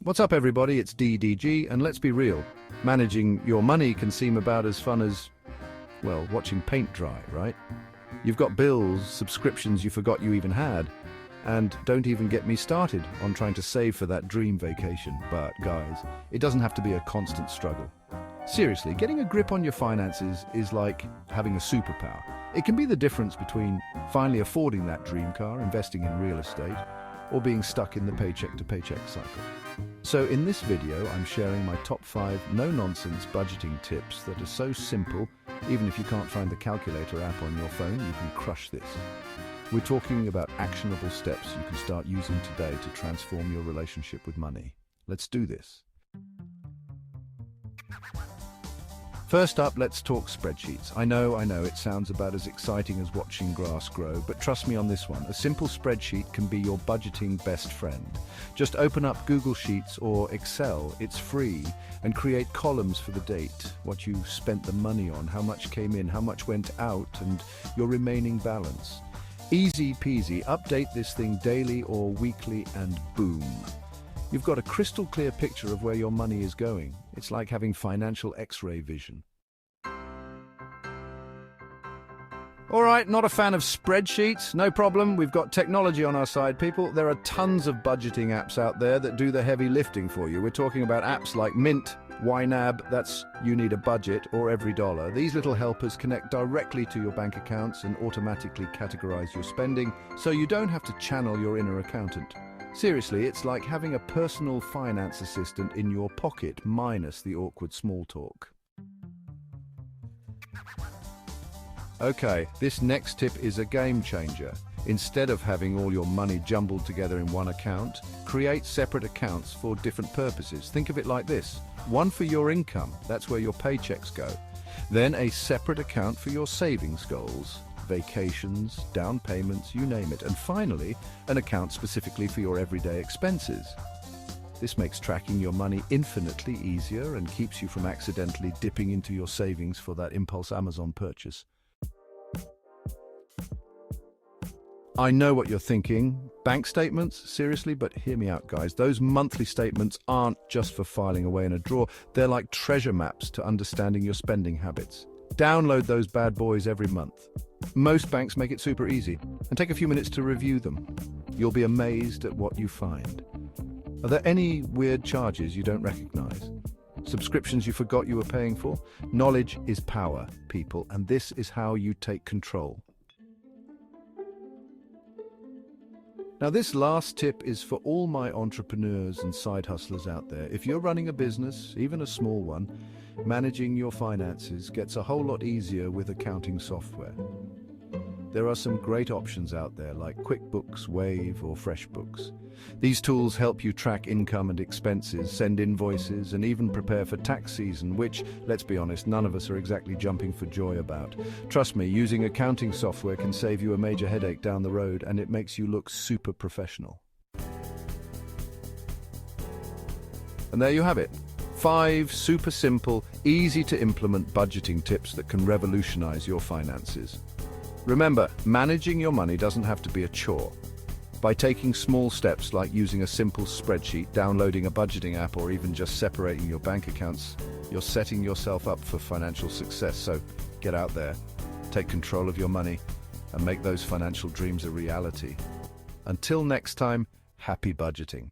What's up everybody, it's DDG, and let's be real, managing your money can seem about as fun as, well, watching paint dry, right? You've got bills, subscriptions you forgot you even had, and don't even get me started on trying to save for that dream vacation. But guys, it doesn't have to be a constant struggle. Seriously, getting a grip on your finances is like having a superpower. It can be the difference between finally affording that dream car, investing in real estate, or being stuck in the paycheck-to-paycheck cycle. So in this video, I'm sharing my top 5 no-nonsense budgeting tips that are so simple, even if you can't find the calculator app on your phone, you can crush this. We're talking about actionable steps you can start using today to transform your relationship with money. Let's do this. First up, let's talk spreadsheets. I know, it sounds about as exciting as watching grass grow, but trust me on this one. A simple spreadsheet can be your budgeting best friend. Just open up Google Sheets or Excel, it's free, and create columns for the date, what you spent the money on, how much came in, how much went out, and your remaining balance. Easy peasy, update this thing daily or weekly and boom. You've got a crystal clear picture of where your money is going. It's like having financial X-ray vision. All right, not a fan of spreadsheets? No problem, we've got technology on our side, people. There are tons of budgeting apps out there that do the heavy lifting for you. We're talking about apps like Mint, YNAB, that's You Need a Budget, or EveryDollar. These little helpers connect directly to your bank accounts and automatically categorize your spending, so you don't have to channel your inner accountant. Seriously, it's like having a personal finance assistant in your pocket, minus the awkward small talk. Okay, this next tip is a game changer. Instead of having all your money jumbled together in one account, create separate accounts for different purposes. Think of it like this. One for your income, that's where your paychecks go. Then a separate account for your savings goals, vacations, down payments, you name it. And finally, an account specifically for your everyday expenses. This makes tracking your money infinitely easier and keeps you from accidentally dipping into your savings for that impulse Amazon purchase. I know what you're thinking. Bank statements? Seriously? But hear me out, guys. Those monthly statements aren't just for filing away in a drawer. They're like treasure maps to understanding your spending habits. Download those bad boys every month. Most banks make it super easy, and take a few minutes to review them. You'll be amazed at what you find. Are there any weird charges you don't recognize? Subscriptions you forgot you were paying for? Knowledge is power, people, and this is how you take control. Now, this last tip is for all my entrepreneurs and side hustlers out there. If you're running a business, even a small one, managing your finances gets a whole lot easier with accounting software. There are some great options out there like QuickBooks, Wave, or FreshBooks. These tools help you track income and expenses, send invoices, and even prepare for tax season, which, let's be honest, none of us are exactly jumping for joy about. Trust me, using accounting software can save you a major headache down the road, and it makes you look super professional. And there you have it. 5 super simple, easy to implement budgeting tips that can revolutionize your finances. Remember, managing your money doesn't have to be a chore. By taking small steps like using a simple spreadsheet, downloading a budgeting app, or even just separating your bank accounts, you're setting yourself up for financial success. So get out there, take control of your money, and make those financial dreams a reality. Until next time, happy budgeting.